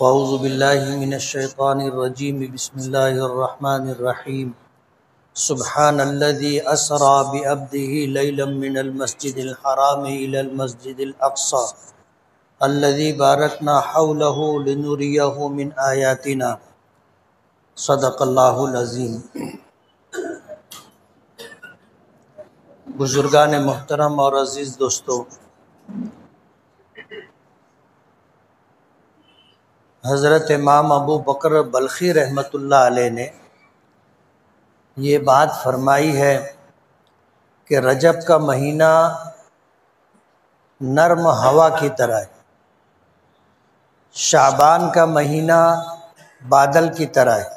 اعوذ باللہ من الشیطان الرجیم بسم اللہ الرحمن الرحیم سبحان الذی اسری بعبدہ لیلا من المسجد الحرام الی المسجد الاقصی الذی بارکنا حولہ لنریہ من آیاتنا صدق اللہ العظیم۔ بزرگان محترم اور عزیز دوستو، حضرت امام ابو بکر بلخی رحمۃ اللہ علیہ نے یہ بات فرمائی ہے کہ رجب کا مہینہ نرم ہوا کی طرح ہے، شعبان کا مہینہ بادل کی طرح ہے،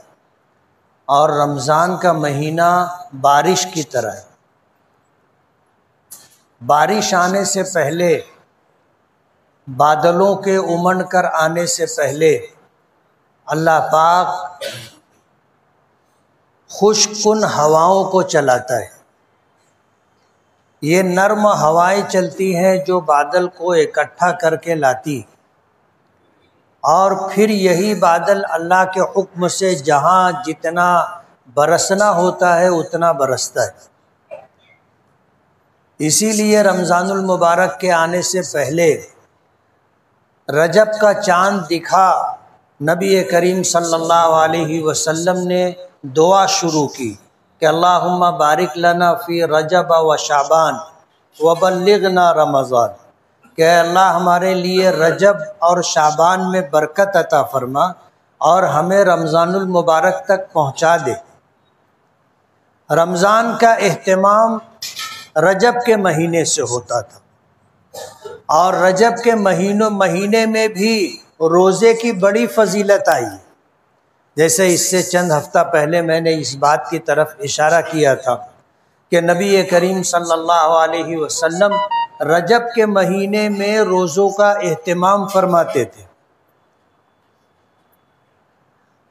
اور رمضان کا مہینہ بارش کی طرح ہے۔ بارش آنے سے پہلے، بادلوں کے امنڈ کر آنے سے پہلے اللہ پاک خشک کن ہواؤں کو چلاتا ہے۔ یہ نرم ہوائیں چلتی ہیں جو بادل کو اکٹھا کر کے لاتی، اور پھر یہی بادل اللہ کے حکم سے جہاں جتنا برسنا ہوتا ہے اتنا برستا ہے۔ اسی لیے رمضان المبارک کے آنے سے پہلے رجب کا چاند دکھا، نبی کریم صلی اللہ علیہ وسلم نے دعا شروع کی کہ اللہم بارک لنا فی رجب و شعبان وبلغنا رمضان، کہ اللہ ہمارے لیے رجب اور شعبان میں برکت عطا فرما اور ہمیں رمضان المبارک تک پہنچا دے۔ رمضان کا اہتمام رجب کے مہینے سے ہوتا تھا، اور رجب کے مہینے میں بھی روزے کی بڑی فضیلت آئی، جیسے اس سے چند ہفتہ پہلے میں نے اس بات کی طرف اشارہ کیا تھا کہ نبی کریم صلی اللہ علیہ وسلم رجب کے مہینے میں روزوں کا اہتمام فرماتے تھے،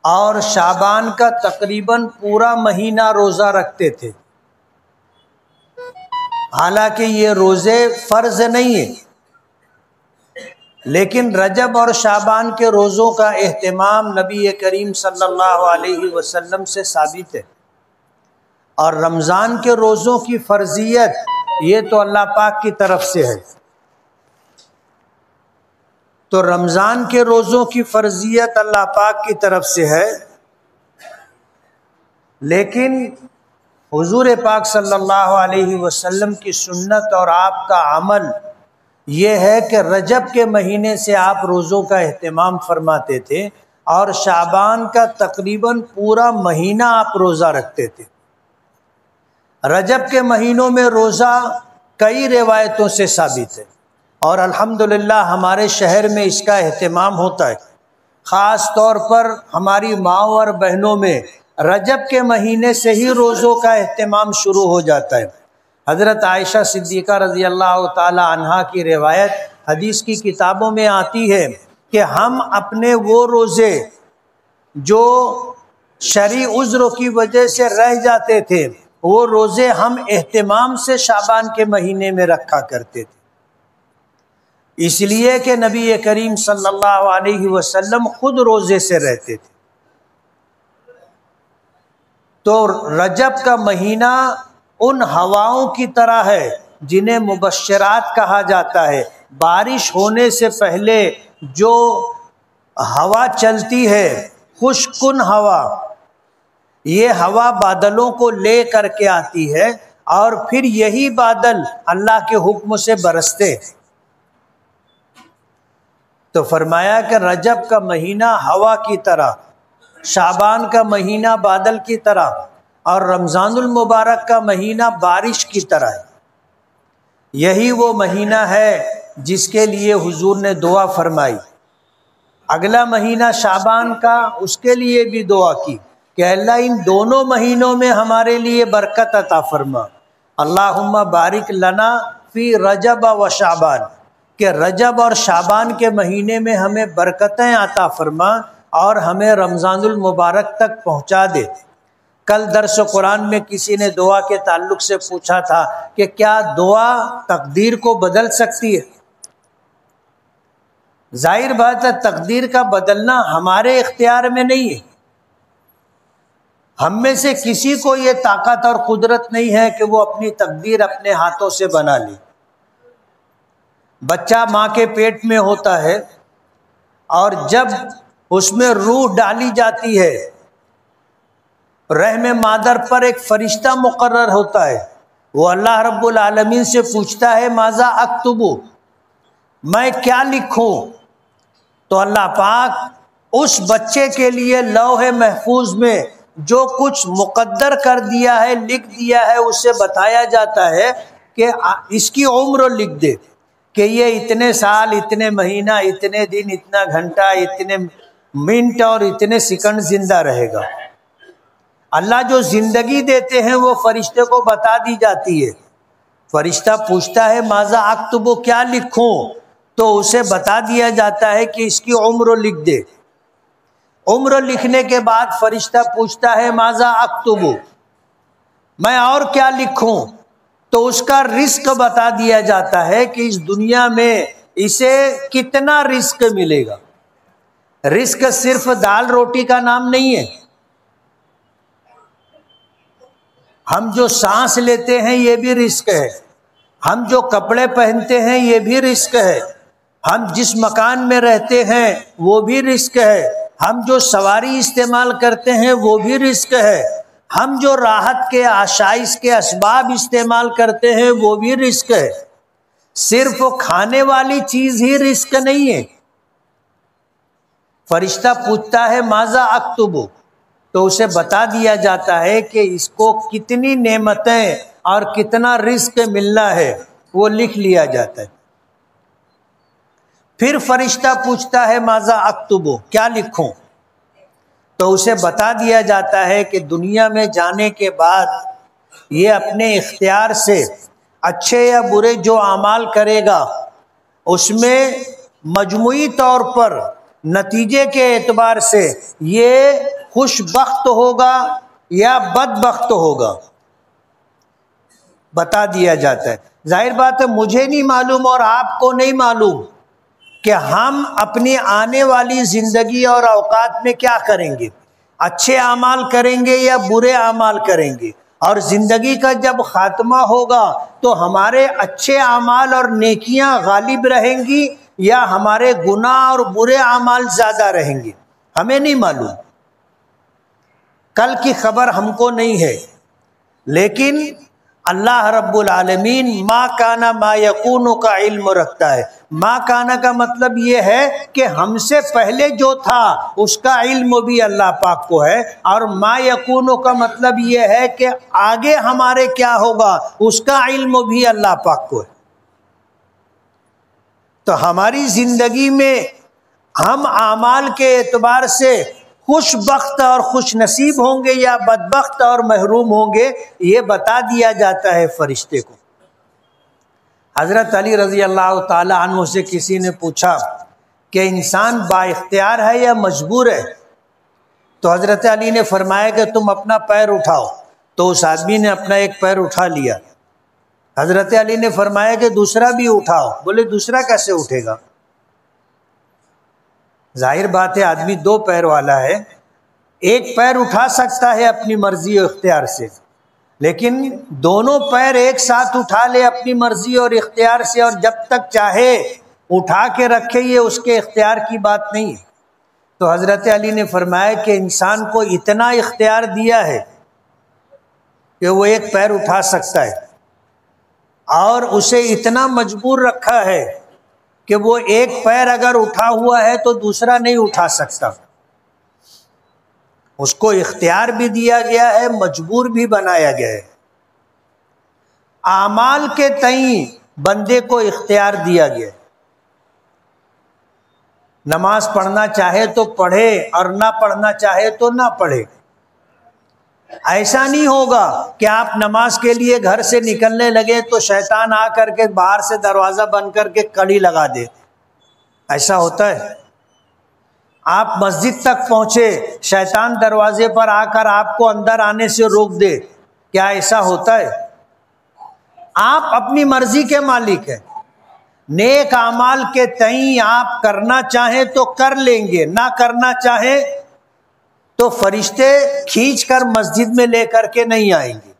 اور شعبان کا تقریباً پورا مہینہ روزہ رکھتے تھے۔ حالانکہ یہ روزے فرض نہیں ہیں، لیکن رجب اور شعبان کے روزوں کا اہتمام نبی کریم صلی اللہ علیہ وسلم سے ثابت ہے، اور رمضان کے روزوں کی فرضیت یہ تو اللہ پاک کی طرف سے ہے۔ تو رمضان کے روزوں کی فرضیت اللہ پاک کی طرف سے ہے، لیکن حضور پاک صلی اللہ علیہ وسلم کی سنت اور آپ کا عمل یہ ہے کہ رجب کے مہینے سے آپ روزوں کا اہتمام فرماتے تھے، اور شعبان کا تقریباً پورا مہینہ آپ روزہ رکھتے تھے۔ رجب کے مہینوں میں روزہ کئی روایتوں سے ثابت ہے، اور الحمدللہ ہمارے شہر میں اس کا اہتمام ہوتا ہے۔ خاص طور پر ہماری ماؤں اور بہنوں میں رجب کے مہینے سے ہی روزوں کا اہتمام شروع ہو جاتا ہے۔ حضرت عائشہ صدیقہ رضی اللہ تعالی عنہا کی روایت حدیث کی کتابوں میں آتی ہے کہ ہم اپنے وہ روزے جو شرعی عذر کی وجہ سے رہ جاتے تھے، وہ روزے ہم اہتمام سے شعبان کے مہینے میں رکھا کرتے تھے، اس لیے کہ نبی کریم صلی اللہ علیہ وسلم خود روزے سے رہتے تھے۔ تو رجب کا مہینہ ان ہواؤں کی طرح ہے جنہیں مبشرات کہا جاتا ہے۔ بارش ہونے سے پہلے جو ہوا چلتی ہے، خشک کن ہوا، یہ ہوا بادلوں کو لے کر کے آتی ہے، اور پھر یہی بادل اللہ کے حکم سے برستے۔ تو فرمایا کہ رجب کا مہینہ ہوا کی طرح، شعبان کا مہینہ بادل کی طرح، اور رمضان المبارک کا مہینہ بارش کی طرح ہے۔ یہی وہ مہینہ ہے جس کے لیے حضور نے دعا فرمائی۔ اگلا مہینہ شعبان کا، اس کے لیے بھی دعا کی کہ اللہ ان دونوں مہینوں میں ہمارے لیے برکت عطا فرما۔ اللہم بارک لنا فی رجب و شعبان، کہ رجب اور شعبان کے مہینے میں ہمیں برکتیں عطا فرما اور ہمیں رمضان المبارک تک پہنچا دے۔ کل درس قرآن میں کسی نے دعا کے تعلق سے پوچھا تھا کہ کیا دعا تقدیر کو بدل سکتی ہے؟ ظاہر بات ہے تقدیر کا بدلنا ہمارے اختیار میں نہیں ہے. ہم میں سے کسی کو یہ طاقت اور قدرت نہیں ہے کہ وہ اپنی تقدیر اپنے ہاتھوں سے بنا لے. بچہ ماں کے پیٹ میں ہوتا ہے اور جب اس میں روح ڈالی جاتی ہے رحم مادر پر ایک فرشتہ مقرر ہوتا ہے. وہ اللہ رب العالمین سے پوچھتا ہے ماذا اکتب، میں کیا لکھوں؟ تو اللہ پاک اس بچے کے لیے لوح محفوظ میں جو کچھ مقدر کر دیا ہے، لکھ دیا ہے، اسے بتایا جاتا ہے کہ اس کی عمر لکھ دے کہ یہ اتنے سال، اتنے مہینہ، اتنے دن، اتنا گھنٹہ، اتنے منٹ اور اتنے سیکنڈ زندہ رہے گا. اللہ جو زندگی دیتے ہیں وہ فرشتے کو بتا دی جاتی ہے. فرشتہ پوچھتا ہے ماذا اکتب، کیا لکھوں؟ تو اسے بتا دیا جاتا ہے کہ اس کی عمر لکھ دے. عمر لکھنے کے بعد فرشتہ پوچھتا ہے ماذا اکتب، میں اور کیا لکھوں؟ تو اس کا رزق بتا دیا جاتا ہے کہ اس دنیا میں اسے کتنا رزق ملے گا. رزق صرف دال روٹی کا نام نہیں ہے. ہم جو سانس لیتے ہیں یہ بھی رزق ہے، ہم جو کپڑے پہنتے ہیں یہ بھی رزق ہے، ہم جس مکان میں رہتے ہیں وہ بھی رزق ہے، ہم جو سواری استعمال کرتے ہیں وہ بھی رزق ہے، ہم جو راحت کے آشائش کے اسباب استعمال کرتے ہیں وہ بھی رزق ہے. صرف کھانے والی چیز ہی رزق نہیں ہے. فرشتہ پوچھتا ہے ماذا اکتب، تو اسے بتا دیا جاتا ہے کہ اس کو کتنی نعمتیں اور کتنا رزق ملنا ہے وہ لکھ لیا جاتا ہے. پھر فرشتہ پوچھتا ہے ماذا اکتب، کیا لکھوں؟ تو اسے بتا دیا جاتا ہے کہ دنیا میں جانے کے بعد یہ اپنے اختیار سے اچھے یا برے جو اعمال کرے گا اس میں مجموعی طور پر نتیجے کے اعتبار سے یہ خوش بخت ہوگا یا بدبخت ہوگا، بتا دیا جاتا ہے. ظاہر بات ہے مجھے نہیں معلوم اور آپ کو نہیں معلوم کہ ہم اپنی آنے والی زندگی اور اوقات میں کیا کریں گے، اچھے اعمال کریں گے یا برے اعمال کریں گے. اور زندگی کا جب خاتمہ ہوگا تو ہمارے اچھے اعمال اور نیکیاں غالب رہیں گی یا ہمارے گناہ اور برے اعمال زیادہ رہیں گے، ہمیں نہیں معلوم. کل کی خبر ہم کو نہیں ہے، لیکن اللہ رب العالمین ما کانا ما یکون کا علم رکھتا ہے. ما کانا کا مطلب یہ ہے کہ ہم سے پہلے جو تھا اس کا علم بھی اللہ پاک کو ہے، اور ما یکون کا مطلب یہ ہے کہ آگے ہمارے کیا ہوگا اس کا علم بھی اللہ پاک کو ہے. تو ہماری زندگی میں ہم اعمال کے اعتبار سے خوش بخت اور خوش نصیب ہوں گے یا بدبخت اور محروم ہوں گے، یہ بتا دیا جاتا ہے فرشتے کو. حضرت علی رضی اللہ تعالی عنہ سے کسی نے پوچھا کہ انسان با اختیار ہے یا مجبور ہے؟ تو حضرت علی نے فرمایا کہ تم اپنا پیر اٹھاؤ. تو اس آدمی نے اپنا ایک پیر اٹھا لیا. حضرت علی نے فرمایا کہ دوسرا بھی اٹھاؤ. بولے دوسرا کیسے اٹھے گا؟ ظاہر بات ہے آدمی دو پیر والا ہے، ایک پیر اٹھا سکتا ہے اپنی مرضی اور اختیار سے، لیکن دونوں پیر ایک ساتھ اٹھا لے اپنی مرضی اور اختیار سے اور جب تک چاہے اٹھا کے رکھے، یہ اس کے اختیار کی بات نہیں ہے. تو حضرت علی نے فرمایا کہ انسان کو اتنا اختیار دیا ہے کہ وہ ایک پیر اٹھا سکتا ہے، اور اسے اتنا مجبور رکھا ہے کہ وہ ایک پیر اگر اٹھا ہوا ہے تو دوسرا نہیں اٹھا سکتا. اس کو اختیار بھی دیا گیا ہے، مجبور بھی بنایا گیا ہے. اعمال کے تئیں بندے کو اختیار دیا گیا ہے. نماز پڑھنا چاہے تو پڑھے اور نہ پڑھنا چاہے تو نہ پڑھے. ایسا نہیں ہوگا کہ آپ نماز کے لیے گھر سے نکلنے لگے تو شیطان آ کر کے باہر سے دروازہ بند کر کے کڑی لگا دے. ایسا ہوتا ہے؟ آپ مسجد تک پہنچے، شیطان دروازے پر آ کر آپ کو اندر آنے سے روک دے، کیا ایسا ہوتا ہے؟ آپ اپنی مرضی کے مالک ہیں. نیک اعمال کے تئیں آپ کرنا چاہیں تو کر لیں گے، نہ کرنا چاہیں تو فرشتے کھینچ کر مسجد میں لے کر کے نہیں آئیں گے۔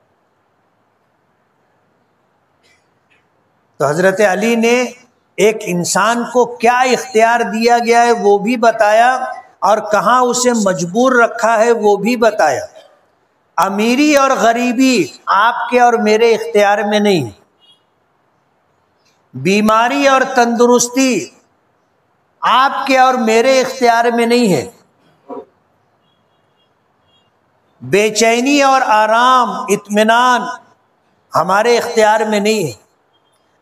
تو حضرت علی نے ایک انسان کو کیا اختیار دیا گیا ہے وہ بھی بتایا، اور کہاں اسے مجبور رکھا ہے وہ بھی بتایا۔ امیری اور غریبی آپ کے اور میرے اختیار میں نہیں، بیماری اور تندرستی آپ کے اور میرے اختیار میں نہیں ہے، بے چینی اور آرام اطمینان ہمارے اختیار میں نہیں ہے،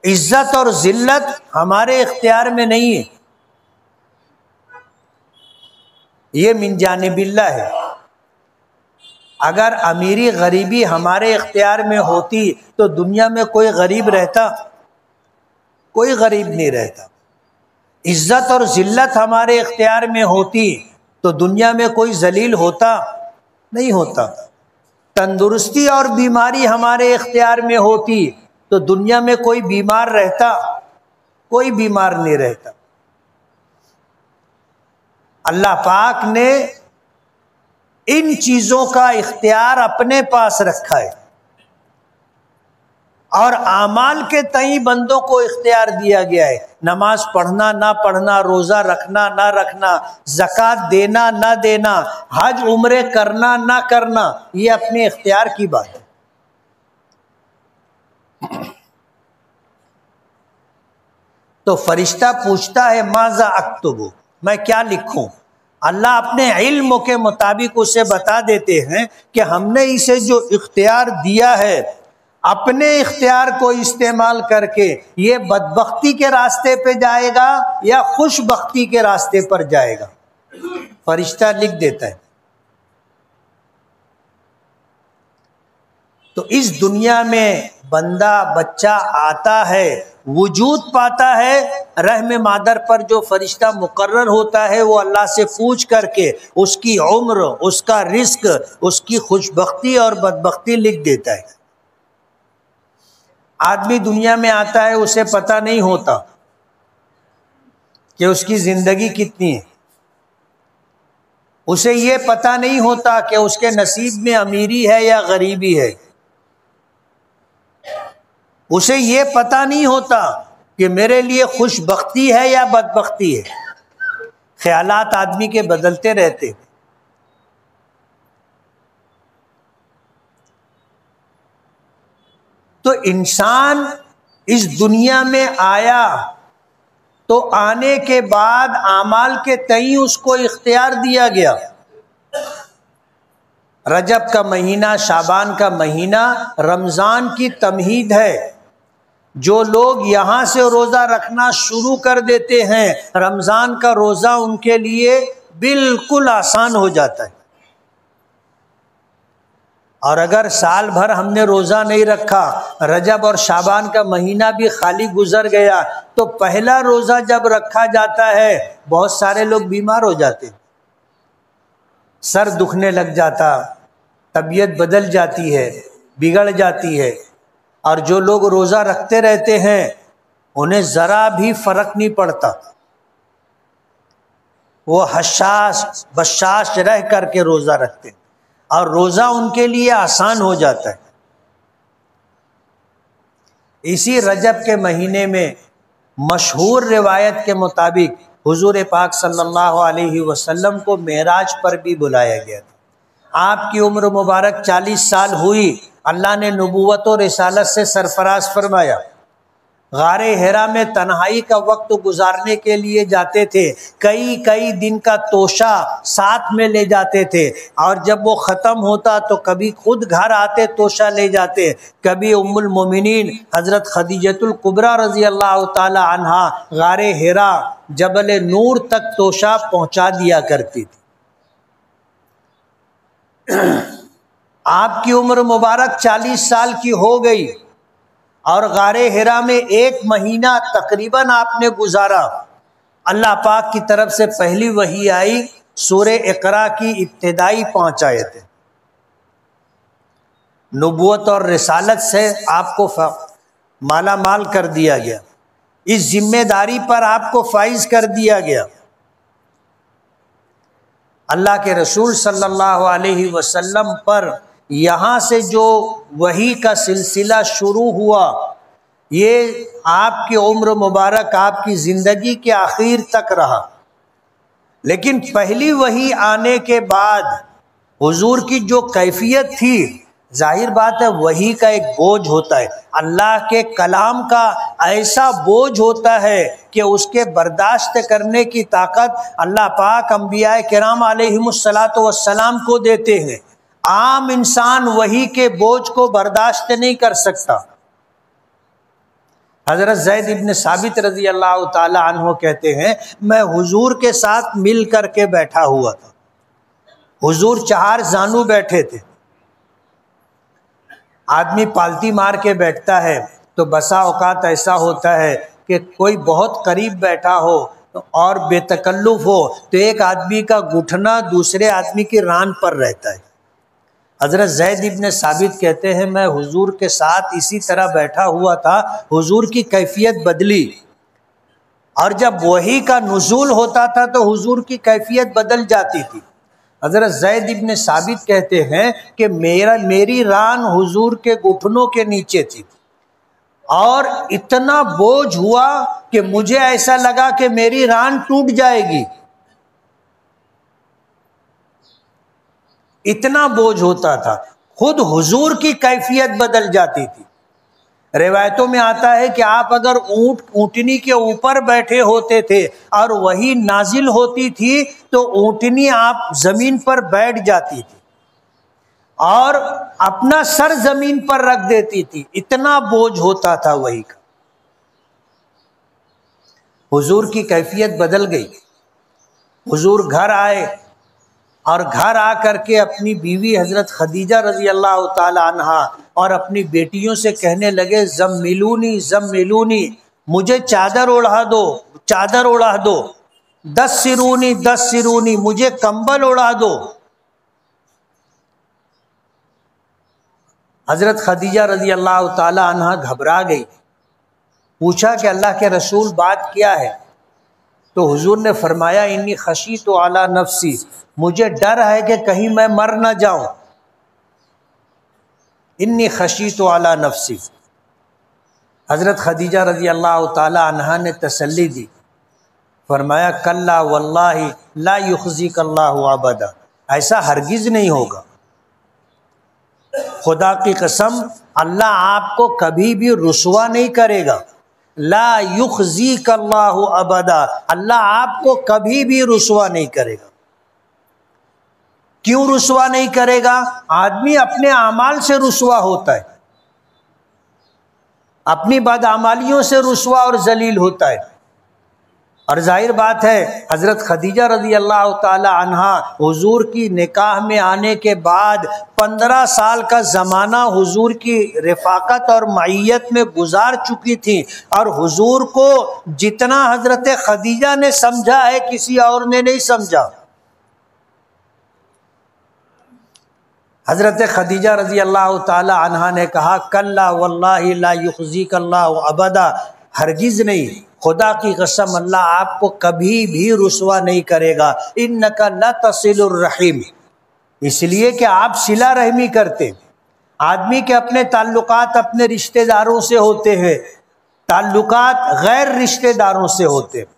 عزت اور ذلت ہمارے اختیار میں نہیں ہے، یہ من جانب اللہ ہے۔ اگر امیری غریبی ہمارے اختیار میں ہوتی تو دنیا میں کوئی غریب رہتا؟ کوئی غریب نہیں رہتا۔ عزت اور ذلت ہمارے اختیار میں ہوتی تو دنیا میں کوئی ذلیل ہوتا؟ نہیں ہوتا۔ تندرستی اور بیماری ہمارے اختیار میں ہوتی تو دنیا میں کوئی بیمار رہتا؟ کوئی بیمار نہیں رہتا۔ اللہ پاک نے ان چیزوں کا اختیار اپنے پاس رکھا ہے، اور اعمال کے تئیں بندوں کو اختیار دیا گیا ہے، نماز پڑھنا نہ پڑھنا، روزہ رکھنا نہ رکھنا، زکوٰۃ دینا نہ دینا، حج عمرے کرنا نہ کرنا، یہ اپنے اختیار کی بات ہے۔ تو فرشتہ پوچھتا ہے ماذا اکتب، میں کیا لکھوں؟ اللہ اپنے علم کے مطابق اسے بتا دیتے ہیں کہ ہم نے اسے جو اختیار دیا ہے اپنے اختیار کو استعمال کر کے یہ بدبختی کے راستے پہ جائے گا یا خوش بختی کے راستے پر جائے گا، فرشتہ لکھ دیتا ہے۔ تو اس دنیا میں بندہ بچہ آتا ہے، وجود پاتا ہے، رحم مادر پر جو فرشتہ مقرر ہوتا ہے وہ اللہ سے پوچھ کر کے اس کی عمر، اس کا رزق، اس کی خوش بختی اور بدبختی لکھ دیتا ہے۔ آدمی دنیا میں آتا ہے، اسے پتہ نہیں ہوتا کہ اس کی زندگی کتنی ہے، اسے یہ پتہ نہیں ہوتا کہ اس کے نصیب میں امیری ہے یا غریبی ہے، اسے یہ پتہ نہیں ہوتا کہ میرے لیے خوش بختی ہے یا بدبختی ہے۔ خیالات آدمی کے بدلتے رہتے۔ تو انسان اس دنیا میں آیا تو آنے کے بعد اعمال کے تئیں اس کو اختیار دیا گیا۔ رجب کا مہینہ، شعبان کا مہینہ رمضان کی تمہید ہے۔ جو لوگ یہاں سے روزہ رکھنا شروع کر دیتے ہیں رمضان کا روزہ ان کے لیے بالکل آسان ہو جاتا ہے، اور اگر سال بھر ہم نے روزہ نہیں رکھا، رجب اور شعبان کا مہینہ بھی خالی گزر گیا، تو پہلا روزہ جب رکھا جاتا ہے بہت سارے لوگ بیمار ہو جاتے، سر دکھنے لگ جاتا، طبیعت بدل جاتی ہے، بگڑ جاتی ہے، اور جو لوگ روزہ رکھتے رہتے ہیں انہیں ذرا بھی فرق نہیں پڑتا، وہ حشاش بشاش رہ کر کے روزہ رکھتے ہیں اور روزہ ان کے لیے آسان ہو جاتا ہے۔ اسی رجب کے مہینے میں مشہور روایت کے مطابق حضور پاک صلی اللہ علیہ وسلم کو معراج پر بھی بلایا گیا تھا۔ آپ کی عمر مبارک 40 سال ہوئی، اللہ نے نبوت و رسالت سے سرفراز فرمایا۔ غار حرا میں تنہائی کا وقت گزارنے کے لیے جاتے تھے، کئی دن کا توشہ ساتھ میں لے جاتے تھے، اور جب وہ ختم ہوتا تو کبھی خود گھر آتے توشہ لے جاتے، کبھی ام المومنین حضرت خدیجۃ الکبریٰ رضی اللہ تعالی عنہا غار حرا جبل نور تک توشہ پہنچا دیا کرتی تھی۔ آپ کی عمر مبارک 40 سال کی ہو گئی اور غار حرا میں 1 مہینہ تقریباً آپ نے گزارا۔ اللہ پاک کی طرف سے پہلی وحی آئی، سورہ اقرا کی ابتدائی 5 آیتیں، نبوت اور رسالت سے آپ کو مالا مال کر دیا گیا۔ اس ذمہ داری پر آپ کو فائز کر دیا گیا۔ اللہ کے رسول صلی اللہ علیہ وسلم پر یہاں سے جو وحی کا سلسلہ شروع ہوا، یہ آپ کی عمر مبارک، آپ کی زندگی کے آخر تک رہا۔ لیکن پہلی وحی آنے کے بعد حضور کی جو کیفیت تھی، ظاہر بات ہے وحی کا ایک بوجھ ہوتا ہے، اللہ کے کلام کا ایسا بوجھ ہوتا ہے کہ اس کے برداشت کرنے کی طاقت اللہ پاک انبیاء کرام علیہم الصلاۃ والسلام کو دیتے ہیں۔ عام انسان وحی کے بوجھ کو برداشت نہیں کر سکتا۔ حضرت زید ابن ثابت رضی اللہ تعالی عنہ کہتے ہیں، میں حضور کے ساتھ مل کر کے بیٹھا ہوا تھا۔ حضور 4 زانو بیٹھے تھے۔ آدمی پالتی مار کے بیٹھتا ہے تو بسا اوقات ایسا ہوتا ہے کہ کوئی بہت قریب بیٹھا ہو اور بے تکلف ہو تو ایک آدمی کا گھٹنا دوسرے آدمی کی ران پر رہتا ہے۔ حضرت زید ابن ثابت کہتے ہیں، میں حضور کے ساتھ اسی طرح بیٹھا ہوا تھا، حضور کی کیفیت بدلی، اور جب وحی کا نزول ہوتا تھا تو حضور کی کیفیت بدل جاتی تھی۔ حضرت زید ابن ثابت کہتے ہیں کہ میری ران حضور کے گھٹنوں کے نیچے تھی، اور اتنا بوجھ ہوا کہ مجھے ایسا لگا کہ میری ران ٹوٹ جائے گی، اتنا بوجھ ہوتا تھا۔ خود حضور کی کیفیت بدل جاتی تھی۔ روایتوں میں آتا ہے کہ آپ اگر اونٹنی کے اوپر بیٹھے ہوتے تھے اور وہی نازل ہوتی تھی تو اونٹنی آپ زمین پر بیٹھ جاتی تھی اور اپنا سر زمین پر رکھ دیتی تھی، اتنا بوجھ ہوتا تھا وہی کا۔ حضور کی کیفیت بدل گئی۔ حضور گھر آئے اور گھر آ کر کے اپنی بیوی حضرت خدیجہ رضی اللہ تعالی عنہا اور اپنی بیٹیوں سے کہنے لگے، زملونی زملونی، مجھے چادر اوڑھا دو، چادر اوڑھا دو، دثرونی دثرونی، مجھے کمبل اوڑھا دو۔ حضرت خدیجہ رضی اللہ تعالی عنہا گھبرا گئی، پوچھا کہ اللہ کے رسول بات کیا ہے؟ تو حضور نے فرمایا، انی خشیت علی نفسی، مجھے ڈر ہے کہ کہیں میں مر نہ جاؤں، انی خشیت علی نفسی۔ حضرت خدیجہ رضی اللہ تعالی عنہا نے تسلی دی، فرمایا کلا واللہ لا یخزیک اللہ ابدا، ایسا ہرگز نہیں ہوگا، خدا کی قسم اللہ آپ کو کبھی بھی رسوا نہیں کرے گا، لا یخزیک اللہ ابدا، اللہ آپ کو کبھی بھی رسوا نہیں کرے گا۔ کیوں رسوا نہیں کرے گا؟ آدمی اپنے اعمال سے رسوا ہوتا ہے، اپنی بدعمالیوں سے رسوا اور ذلیل ہوتا ہے، اور ظاہر بات ہے حضرت خدیجہ رضی اللہ تعالی عنہا حضور کی نکاح میں آنے کے بعد 15 سال کا زمانہ حضور کی رفاقت اور معیت میں گزار چکی تھی، اور حضور کو جتنا حضرت خدیجہ نے سمجھا ہے کسی اور نے نہیں سمجھا۔ حضرت خدیجہ رضی اللہ تعالی عنہا نے کہا، کلا واللہ لا یخزیک اللہ ابدا، ہرگز نہیں، خدا کی قسم اللہ آپ کو کبھی بھی رسوا نہیں کرے گا، انک لتصل الرحیم، اس لیے کہ آپ صلہ رحمی کرتے۔ آدمی کے اپنے تعلقات اپنے رشتہ داروں سے ہوتے ہیں، تعلقات غیر رشتہ داروں سے ہوتے ہیں،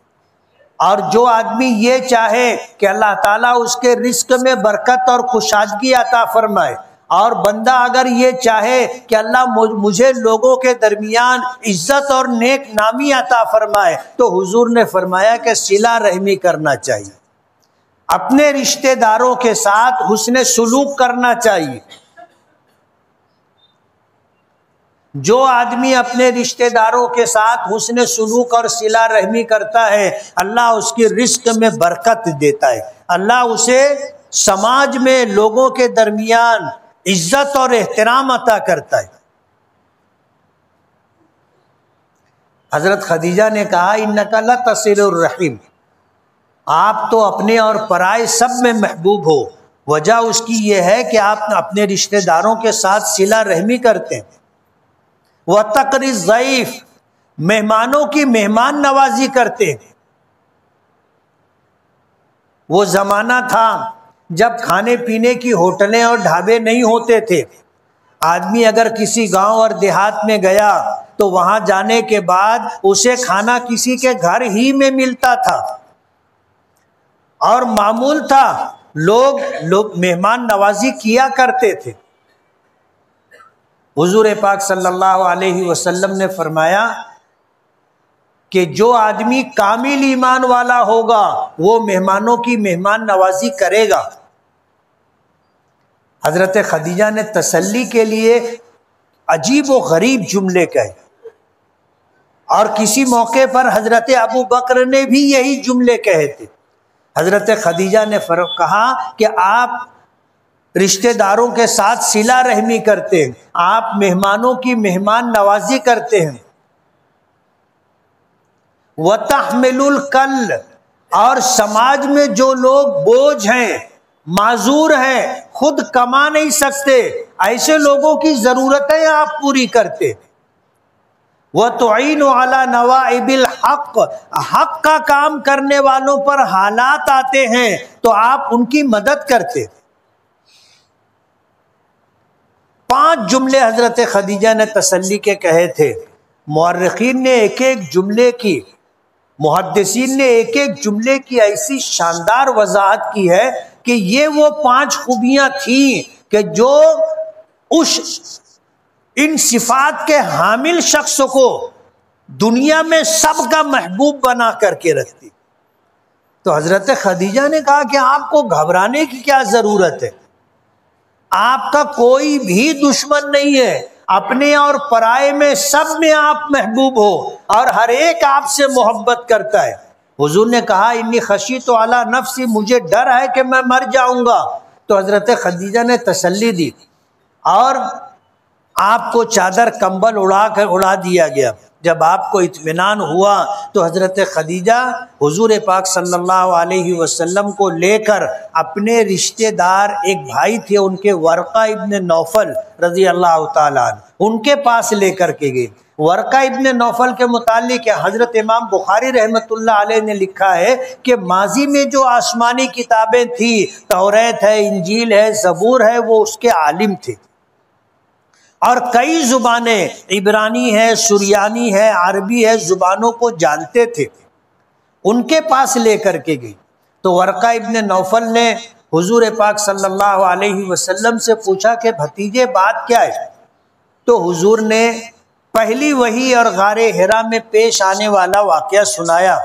اور جو آدمی یہ چاہے کہ اللہ تعالیٰ اس کے رزق میں برکت اور کشادگی عطا فرمائے، اور بندہ اگر یہ چاہے کہ اللہ مجھے لوگوں کے درمیان عزت اور نیک نامی عطا فرمائے، تو حضور نے فرمایا کہ صلہ رحمی کرنا چاہیے، اپنے رشتہ داروں کے ساتھ حسن سلوک کرنا چاہیے۔ جو آدمی اپنے رشتہ داروں کے ساتھ حسن سلوک اور صلہ رحمی کرتا ہے، اللہ اس کی رزق میں برکت دیتا ہے، اللہ اسے سماج میں لوگوں کے درمیان عزت اور احترام عطا کرتا ہے۔ حضرت خدیجہ نے کہا، انک لتصل الرحیم، آپ تو اپنے اور پرائے سب میں محبوب ہو، وجہ اس کی یہ ہے کہ آپ اپنے رشتہ داروں کے ساتھ صلہ رحمی کرتے ہیں۔ وَتَقْرِي الضَّيْفَ، مہمانوں کی مہمان نوازی کرتے ہیں۔ وہ زمانہ تھا جب کھانے پینے کی ہوٹلیں اور ڈھابے نہیں ہوتے تھے۔ آدمی اگر کسی گاؤں اور دیہات میں گیا تو وہاں جانے کے بعد اسے کھانا کسی کے گھر ہی میں ملتا تھا، اور معمول تھا لوگ مہمان نوازی کیا کرتے تھے۔ حضور پاک صلی اللہ علیہ وسلم نے فرمایا کہ جو آدمی کامل ایمان والا ہوگا وہ مہمانوں کی مہمان نوازی کرے گا۔ حضرت خدیجہ نے تسلی کے لیے عجیب و غریب جملے کہے، اور کسی موقع پر حضرت ابو بکر نے بھی یہی جملے کہے تھے۔ حضرت خدیجہ نے کہا کہ آپ رشتہ داروں کے ساتھ صلہ رحمی کرتے ہیں، آپ مہمانوں کی مہمان نوازی کرتے ہیں۔ وَتَحْمِلُ الْكَلَّ، اور سماج میں جو لوگ بوجھ ہیں، معذور ہیں، خود کما نہیں سکتے، ایسے لوگوں کی ضرورتیں آپ پوری کرتے۔ وَتُعِينُ عَلَى نَوَائِبِ الْحَقِّ، حق کا کام کرنے والوں پر حالات آتے ہیں تو آپ ان کی مدد کرتے۔ 5 جملے حضرت خدیجہ نے تسلی کے کہے تھے۔ مورخین نے ایک ایک جملے کی، محدثین نے ایک ایک جملے کی ایسی شاندار وضاحت کی ہے کہ یہ وہ 5 خوبیاں تھیں کہ جو ان صفات کے حامل شخص کو دنیا میں سب کا محبوب بنا کر کے رکھتی۔ تو حضرت خدیجہ نے کہا کہ آپ کو گھبرانے کی کیا ضرورت ہے، آپ کا کوئی بھی دشمن نہیں ہے، اپنے اور پرائے میں سب میں آپ محبوب ہو، اور ہر ایک آپ سے محبت کرتا ہے۔ حضور نے کہا انی خشیت علی نفسی، مجھے ڈر ہے کہ میں مر جاؤں گا۔ تو حضرت خدیجہ نے تسلی دی، اور آپ کو چادر کمبل اڑا دیا گیا۔ جب آپ کو اطمینان ہوا تو حضرت خدیجہ حضور پاک صلی اللہ علیہ وسلم کو لے کر اپنے رشتہ دار ایک بھائی تھے ان کے، ورقہ ابن نوفل رضی اللہ تعالیٰ عنہ، ان کے پاس لے کر کے گئے۔ ورقہ ابن نوفل کے متعلق حضرت امام بخاری رحمۃ اللہ علیہ نے لکھا ہے کہ ماضی میں جو آسمانی کتابیں تھیں، توریت ہے، انجیل ہے، زبور ہے، وہ اس کے عالم تھے، اور کئی زبانیں، عبرانی ہے، سریانی ہے، عربی ہے، زبانوں کو جانتے تھے۔ ان کے پاس لے کر کے گئی تو ورقہ ابن نوفل نے حضور پاک صلی اللہ علیہ وسلم سے پوچھا کہ بھتیجے بات کیا ہے؟ تو حضور نے پہلی وحی اور غار حرا میں پیش آنے والا واقعہ سنایا۔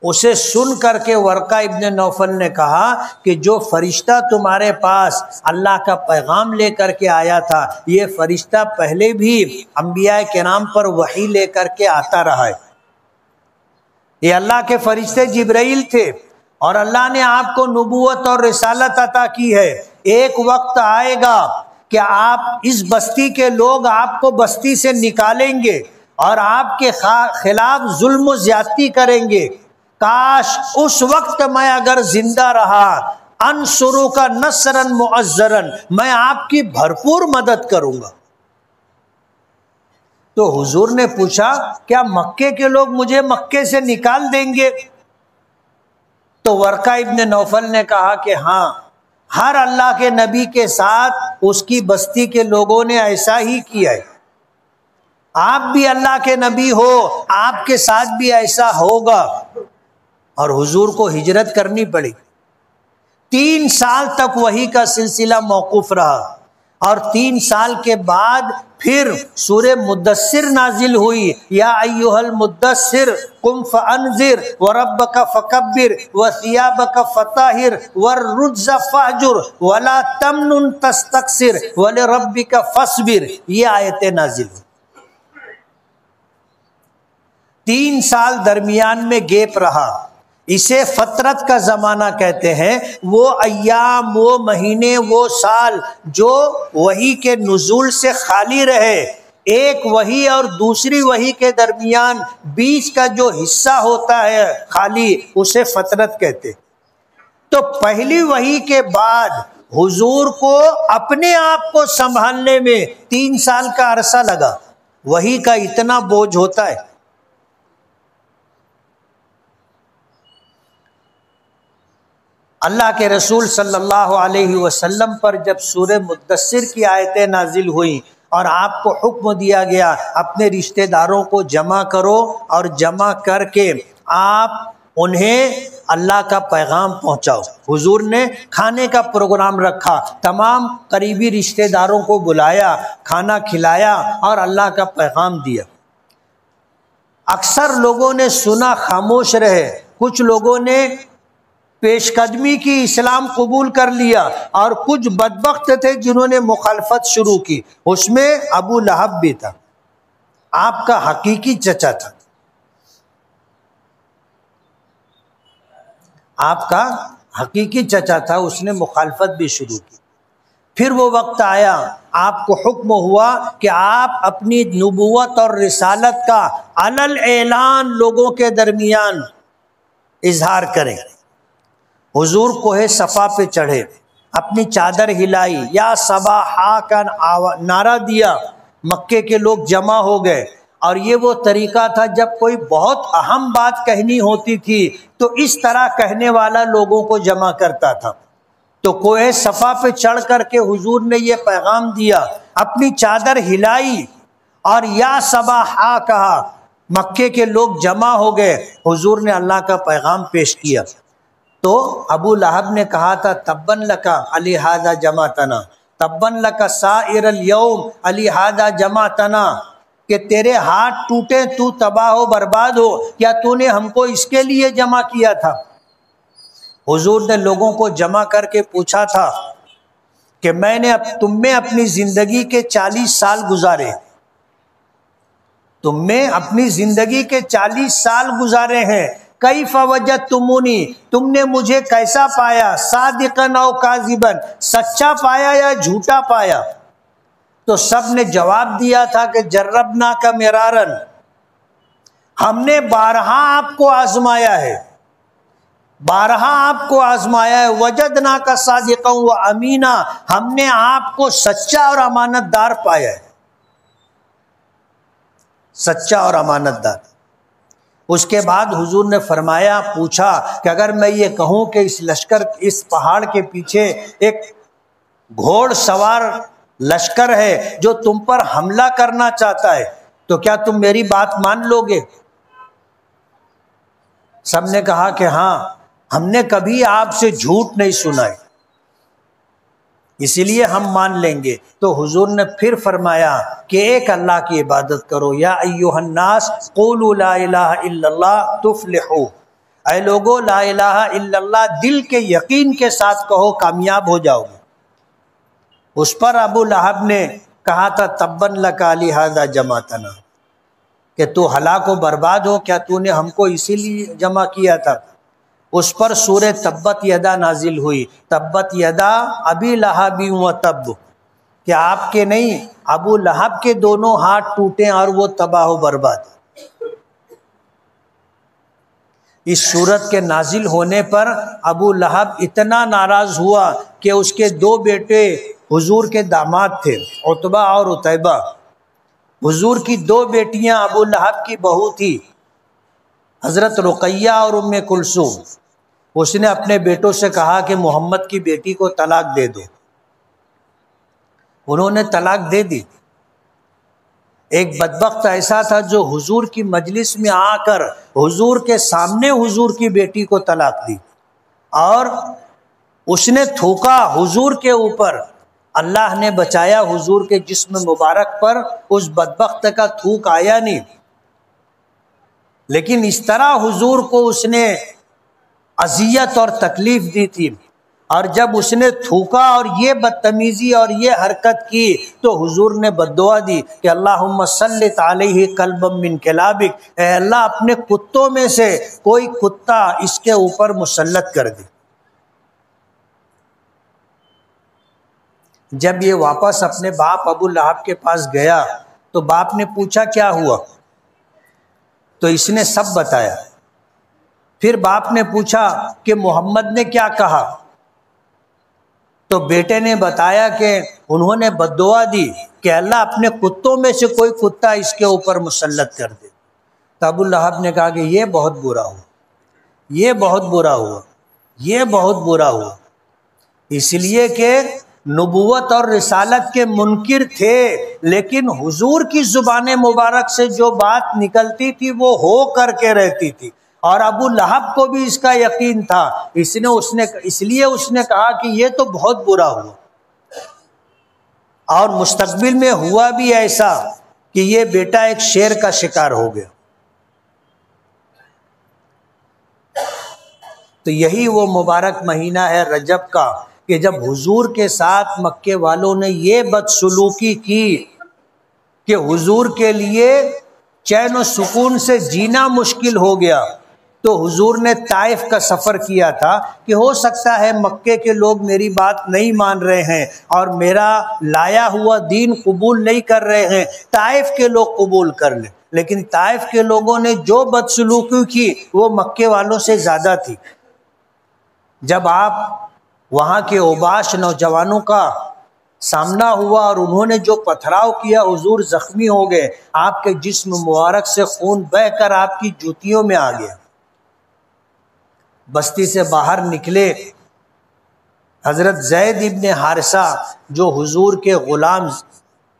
اسے سن کر کے ورقہ ابن نوفل نے کہا کہ جو فرشتہ تمہارے پاس اللہ کا پیغام لے کر کے آیا تھا، یہ فرشتہ پہلے بھی انبیاء کرام پر وحی لے کر کے آتا رہا ہے۔ یہ اللہ کے فرشتے جبرائیل تھے، اور اللہ نے آپ کو نبوت اور رسالت عطا کی ہے۔ ایک وقت آئے گا کہ آپ اس بستی کے لوگ آپ کو بستی سے نکالیں گے اور آپ کے خلاف ظلم و زیادتی کریں گے۔ کاش اس وقت میں اگر زندہ رہا، انصرک نصرا معزرا، میں آپ کی بھرپور مدد کروں گا۔ تو حضور نے پوچھا کیا مکے کے لوگ مجھے مکے سے نکال دیں گے؟ تو ورقہ ابن نوفل نے کہا کہ ہاں، ہر اللہ کے نبی کے ساتھ اس کی بستی کے لوگوں نے ایسا ہی کیا ہے۔ آپ بھی اللہ کے نبی ہو، آپ کے ساتھ بھی ایسا ہوگا۔ اور حضور کو ہجرت کرنی پڑی۔ 3 سال تک وحی کا سلسلہ موقوف رہا، اور 3 سال کے بعد پھر سورہ مدثر نازل ہوئی۔ یا ایھا المدثر قم فانذر وربک فکبر وثیابک فطہر والرجز فاہجر ولا تمنن تستکثر ولربک فاصبر، یہ آیتیں نازل ہوئی۔ 3 سال درمیان میں گیپ رہا، اسے فترت کا زمانہ کہتے ہیں۔ وہ ایام، وہ مہینے، وہ سال جو وحی کے نزول سے خالی رہے، ایک وحی اور دوسری وحی کے درمیان بیچ کا جو حصہ ہوتا ہے خالی، اسے فترت کہتے۔ تو پہلی وحی کے بعد حضور کو اپنے آپ کو سنبھالنے میں 3 سال کا عرصہ لگا۔ وحی کا اتنا بوجھ ہوتا ہے. اللہ کے رسول صلی اللہ علیہ وسلم پر جب سورہ مدثر کی آیتیں نازل ہوئیں اور آپ کو حکم دیا گیا اپنے رشتہ داروں کو جمع کرو اور جمع کر کے آپ انہیں اللہ کا پیغام پہنچاؤ. حضور نے کھانے کا پروگرام رکھا، تمام قریبی رشتہ داروں کو بلایا، کھانا کھلایا اور اللہ کا پیغام دیا. اکثر لوگوں نے سنا، خاموش رہے. کچھ لوگوں نے پیش قدمی کی، اسلام قبول کر لیا، اور کچھ بدبخت تھے جنہوں نے مخالفت شروع کی. اس میں ابو لہب بھی تھا، آپ کا حقیقی چچا تھا. آپ کا حقیقی چچا تھا، اس نے مخالفت بھی شروع کی. پھر وہ وقت آیا، آپ کو حکم ہوا کہ آپ اپنی نبوت اور رسالت کا علل اعلان لوگوں کے درمیان اظہار کریں. حضور کوہ صفا پہ چڑھے، اپنی چادر ہلائی، یا صباحا کا نعرہ دیا. مکے کے لوگ جمع ہو گئے، اور یہ وہ طریقہ تھا جب کوئی بہت اہم بات کہنی ہوتی تھی تو اس طرح کہنے والا لوگوں کو جمع کرتا تھا. تو کوہ صفا پہ چڑھ کر کے حضور نے یہ پیغام دیا، اپنی چادر ہلائی اور یا صباحا کہا. مکے کے لوگ جمع ہو گئے، حضور نے اللہ کا پیغام پیش کیا. تو ابو لہب نے کہا تھا تبن لکا علی ھذا جمعتنا، تبن لکا سائر الیوم علی ھذا جمعتنا، کہ تیرے ہاتھ ٹوٹے، تو تباہ و برباد ہو، کیا تو نے ہم کو اس کے لیے جمع کیا تھا؟ حضور نے لوگوں کو جمع کر کے پوچھا تھا کہ میں نے تم میں اپنی زندگی کے 40 سال گزارے، تم میں اپنی زندگی کے 40 سال گزارے ہیں. کیف وجدتمونی، تم نے مجھے کیسا پایا؟ صادقاً او کاذباً، سچا پایا یا جھوٹا پایا؟ تو سب نے جواب دیا تھا کہ جربنا کا مرارن، ہم نے بارہا آپ کو آزمایا ہے، بارہا آپ کو آزمایا ہے. وجدنا کا صادقاً و امینا، ہم نے آپ کو سچا اور امانت دار پایا ہے، سچا اور امانت دار. اس کے بعد حضور نے فرمایا، پوچھا کہ اگر میں یہ کہوں کہ اس لشکر، اس پہاڑ کے پیچھے ایک گھوڑ سوار لشکر ہے جو تم پر حملہ کرنا چاہتا ہے، تو کیا تم میری بات مان لو گے؟ سب نے کہا کہ ہاں، ہم نے کبھی آپ سے جھوٹ نہیں سنا ہے، اسی لیے ہم مان لیں گے. تو حضور نے پھر فرمایا کہ ایک اللہ کی عبادت کرو، یا ایھا الناس قولوا لا الہ الا اللہ تفلحوا، اے لوگو لا الہ الا اللہ دل کے یقین کے ساتھ کہو، کامیاب ہو جاؤ گے. اس پر ابو لہب نے کہا تھا تبن لک علی ھذا جمعتنا، کہ تو ہلاک و برباد ہو، کیا تو نے ہم کو اسی لیے جمع کیا تھا؟ اس پر سورہ تبت یدا نازل ہوئی، تبت یدا ابی لہب و تب، کہ آپ کے نہیں، ابو لہب کے دونوں ہاتھ ٹوٹے اور وہ تباہ و برباد. اس صورت کے نازل ہونے پر ابو لہب اتنا ناراض ہوا کہ اس کے 2 بیٹے حضور کے داماد تھے، عتبہ اور عتیبہ. حضور کی 2 بیٹیاں ابو لہب کی بہو تھی، حضرت رقیہ اور ام کلثوم. اس نے اپنے بیٹوں سے کہا کہ محمد کی بیٹی کو طلاق دے دو. انہوں نے طلاق دے دی. ایک بدبخت ایسا تھا جو حضور کی مجلس میں آ کر حضور کے سامنے حضور کی بیٹی کو طلاق دی، اور اس نے تھوکا حضور کے اوپر. اللہ نے بچایا، حضور کے جسم مبارک پر اس بدبخت کا تھوک آیا نہیں، لیکن اس طرح حضور کو اس نے اذیت اور تکلیف دی تھی. اور جب اس نے تھوکا اور یہ بدتمیزی اور یہ حرکت کی تو حضور نے بددعا دی کہ اللہم سلط علیہ کلبا من کلابک، اے اللہ اپنے کتوں میں سے کوئی کتا اس کے اوپر مسلط کر دے. جب یہ واپس اپنے باپ ابو لہب کے پاس گیا تو باپ نے پوچھا کیا ہوا، تو اس نے سب بتایا. پھر باپ نے پوچھا کہ محمد نے کیا کہا، تو بیٹے نے بتایا کہ انہوں نے بد دعا دی کہ اللہ اپنے کتوں میں سے کوئی کتا اس کے اوپر مسلط کر دے۔ تو ابو لہب نے کہا کہ یہ بہت برا ہوا، یہ بہت برا ہوا، یہ بہت برا ہوا، اس لیے کہ نبوت اور رسالت کے منکر تھے، لیکن حضور کی زبان مبارک سے جو بات نکلتی تھی وہ ہو کر کے رہتی تھی، اور ابو لہب کو بھی اس کا یقین تھا، اس لیے اس نے کہا کہ یہ تو بہت برا ہوا۔ اور مستقبل میں ہوا بھی ایسا کہ یہ بیٹا ایک شیر کا شکار ہو گیا۔ تو یہی وہ مبارک مہینہ ہے رجب کا کہ جب حضور کے ساتھ مکے والوں نے یہ بدسلوکی کی کہ حضور کے لیے چین و سکون سے جینا مشکل ہو گیا، تو حضور نے طائف کا سفر کیا تھا کہ ہو سکتا ہے مکے کے لوگ میری بات نہیں مان رہے ہیں اور میرا لایا ہوا دین قبول نہیں کر رہے ہیں، طائف کے لوگ قبول کر لیں، لیکن طائف کے لوگوں نے جو بدسلوکی کی وہ مکے والوں سے زیادہ تھی۔ جب آپ وہاں کے اوباش نوجوانوں کا سامنا ہوا اور انہوں نے جو پتھراؤ کیا، حضور زخمی ہو گئے، آپ کے جسم مبارک سے خون بہہ کر آپ کی جوتیوں میں آ گیا۔ بستی سے باہر نکلے، حضرت زید ابن حارثہ جو حضور کے غلام،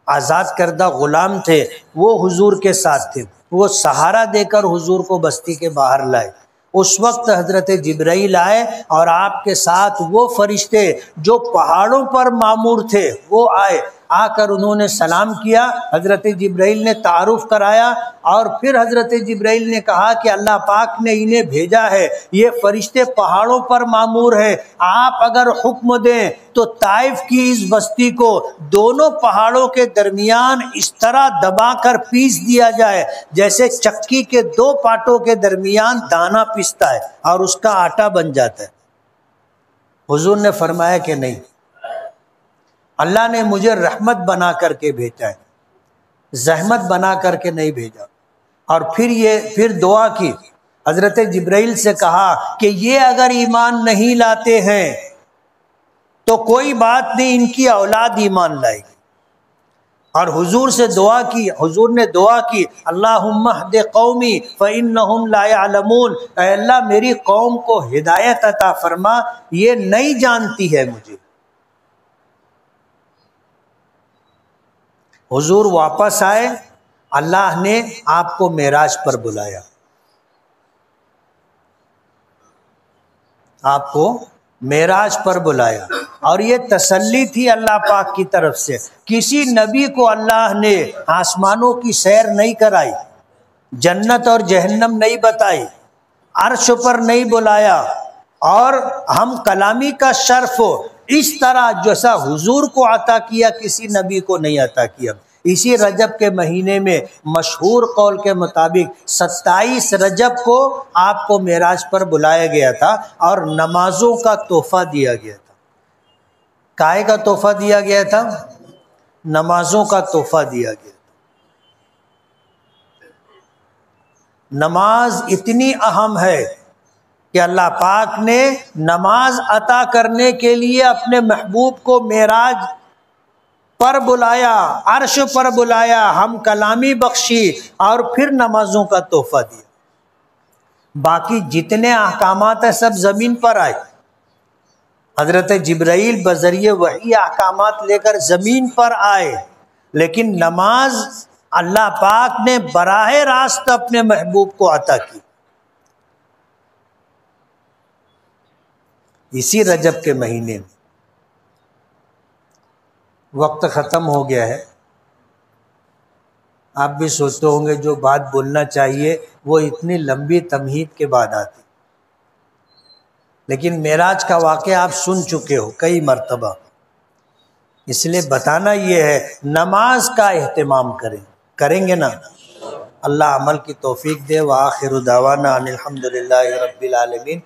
آزاد کردہ غلام تھے، وہ حضور کے ساتھ تھے، وہ سہارا دے کر حضور کو بستی کے باہر لائے۔ اس وقت حضرت جبرائیل آئے اور آپ کے ساتھ وہ فرشتے جو پہاڑوں پر معمور تھے وہ آئے، آ کر انہوں نے سلام کیا، حضرت جبرائیل نے تعارف کرایا، اور پھر حضرت جبرائیل نے کہا کہ اللہ پاک نے انہیں بھیجا ہے، یہ فرشتے پہاڑوں پر معمور ہیں، آپ اگر حکم دیں تو طائف کی اس بستی کو دونوں پہاڑوں کے درمیان اس طرح دبا کر پیس دیا جائے جیسے چکی کے دو پاٹوں کے درمیان دانا پیستا ہے اور اس کا آٹا بن جاتا ہے۔ حضور نے فرمایا کہ نہیں، اللہ نے مجھے رحمت بنا کر کے بھیجا ہے، زحمت بنا کر کے نہیں بھیجا۔ اور پھر دعا کی، حضرت جبرائیل سے کہا کہ یہ اگر ایمان نہیں لاتے ہیں تو کوئی بات نہیں، ان کی اولاد ایمان لائے گی۔ اور حضور سے دعا کی، حضور نے دعا کی، اللہم اہد قومی فإنہم لا یعلمون، اے اللہ میری قوم کو ہدایت عطا فرما، یہ نہیں جانتی ہے مجھے۔ حضور واپس آئے، اللہ نے آپ کو معراج پر بلایا، آپ کو معراج پر بلایا، اور یہ تسلی تھی اللہ پاک کی طرف سے۔ کسی نبی کو اللہ نے آسمانوں کی سیر نہیں کرائی، جنت اور جہنم نہیں بتائی، عرش پر نہیں بلایا، اور ہم کلامی کا شرف اس طرح جیسا حضور کو عطا کیا کسی نبی کو نہیں عطا کیا۔ اسی رجب کے مہینے میں مشہور قول کے مطابق 27 رجب کو آپ کو معراج پر بلایا گیا تھا اور نمازوں کا تحفہ دیا گیا تھا۔ کائے کا تحفہ دیا گیا تھا؟ نمازوں کا تحفہ دیا گیا تھا۔ نماز اتنی اہم ہے کہ اللہ پاک نے نماز عطا کرنے کے لیے اپنے محبوب کو معراج پر بلایا، عرش پر بلایا، ہم کلامی بخشی، اور پھر نمازوں کا تحفہ دیا۔ باقی جتنے احکامات ہیں سب زمین پر آئے، حضرت جبرائیل بذریعہ وحی احکامات لے کر زمین پر آئے، لیکن نماز اللہ پاک نے براہ راست اپنے محبوب کو عطا کی۔ اسی رجب کے مہینے میں، وقت ختم ہو گیا ہے، آپ بھی سوچتے ہوں گے جو بات بولنا چاہیے وہ اتنی لمبی تمہید کے بعد آتی، لیکن معراج کا واقعہ آپ سن چکے ہو کئی مرتبہ، اس لیے بتانا یہ ہے نماز کا اہتمام کریں گے نا؟ اللہ عمل کی توفیق دے۔ وآخر دعوانا ان الحمد للہ رب العالمین۔